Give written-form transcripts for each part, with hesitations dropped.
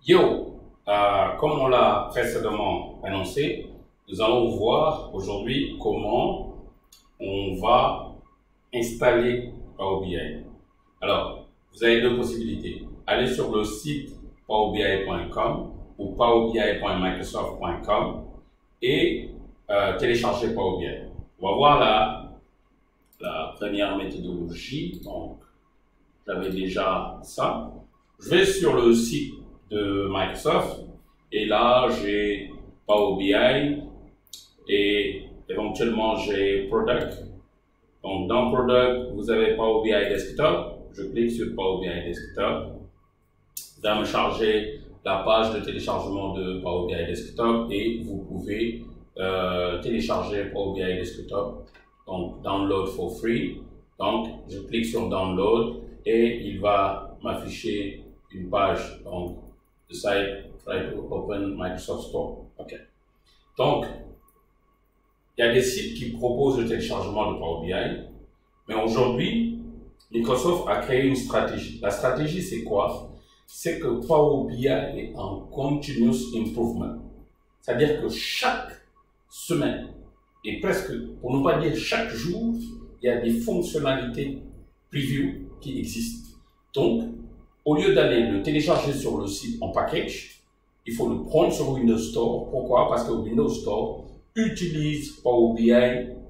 Yo, comme on l'a précédemment annoncé, nous allons voir aujourd'hui comment on va installer Power BI. Alors, vous avez deux possibilités. Allez sur le site powerbi.com ou powerbi.microsoft.com et télécharger Power BI. On va voir la première méthodologie. Donc, j'avais déjà ça. Je vais sur le site de Microsoft et là j'ai Power BI et éventuellement j'ai Product. Donc dans Product vous avez Power BI Desktop. Je clique sur Power BI Desktop. Ça va me charger la page de téléchargement de Power BI Desktop et vous pouvez télécharger Power BI Desktop. Donc download for free. Donc je clique sur download et il va m'afficher une page. Donc the site try to open Microsoft Store. OK. Donc, il y a des sites qui proposent le téléchargement de Power BI, mais aujourd'hui, Microsoft a créé une stratégie. La stratégie, c'est quoi? C'est que Power BI est en continuous improvement. C'est-à-dire que chaque semaine, et presque, pour ne pas dire chaque jour, il y a des fonctionnalités preview qui existent. Donc, au lieu d'aller le télécharger sur le site en package, il faut le prendre sur Windows Store. Pourquoi? Parce que Windows Store utilise Power BI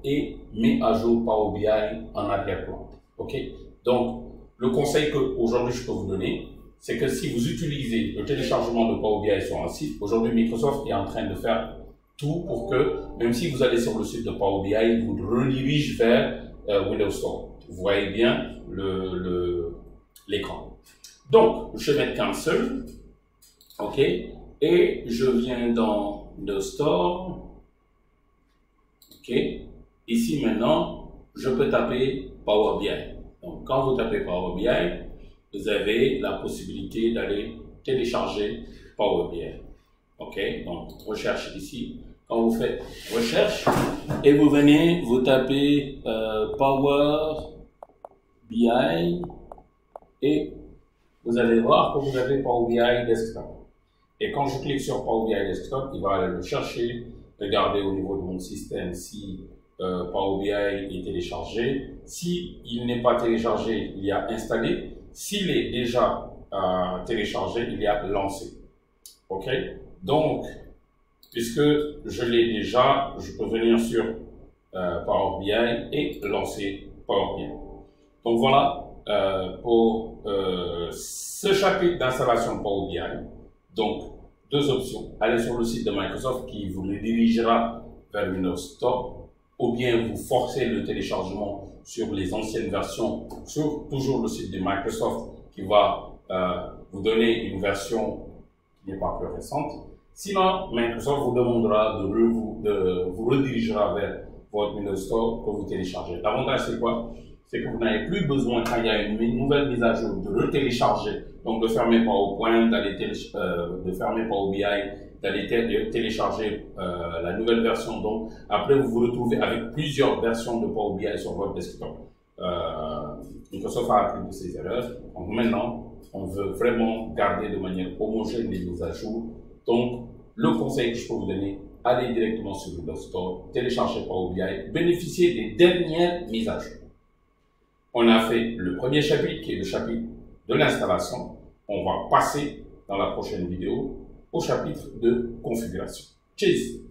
et met à jour Power BI en arrière-plan. OK? Donc, le conseil que aujourd'hui je peux vous donner, c'est que si vous utilisez le téléchargement de Power BI sur un site, aujourd'hui Microsoft est en train de faire tout pour que, même si vous allez sur le site de Power BI, il vous redirige vers Windows Store. Vous voyez bien l'écran. Donc, je vais mettre Cancel, OK, et je viens dans le Store, OK. Ici maintenant, je peux taper Power BI. Donc, quand vous tapez Power BI, vous avez la possibilité d'aller télécharger Power BI, OK. Donc, recherche ici. Quand vous faites recherche et vous venez, vous tapez Power BI et vous allez voir que vous avez Power BI Desktop. Et quand je clique sur Power BI Desktop, il va aller le chercher, regarder au niveau de mon système si Power BI est téléchargé. Si il n'est pas téléchargé, il y a installé. S'il est déjà téléchargé, il y a lancé. OK? Donc, puisque je l'ai déjà, je peux venir sur Power BI et lancer Power BI. Donc voilà pour ce chapitre d'installation Power BI. Donc, deux options. Allez sur le site de Microsoft qui vous redirigera vers Windows Store, ou bien vous forcez le téléchargement sur les anciennes versions, sur toujours le site de Microsoft qui va vous donner une version qui n'est pas plus récente. Sinon, Microsoft vous demandera vous redirigera vers votre Windows Store pour vous télécharger. L'avantage, c'est quoi? C'est que vous n'avez plus besoin, quand il y a une nouvelle mise à jour, de retélécharger, donc de fermer PowerPoint, de fermer Power BI, d'aller télécharger la nouvelle version. Donc, après, vous vous retrouvez avec plusieurs versions de Power BI sur votre desktop. Microsoft a appris de ses erreurs. Donc, maintenant, on veut vraiment garder de manière homogène les mises à jour. Donc, le conseil que je peux vous donner, allez directement sur Windows Store, téléchargez Power BI, bénéficiez des dernières mises à jour. On a fait le premier chapitre qui est le chapitre de l'installation. On va passer dans la prochaine vidéo au chapitre de configuration. Cheers!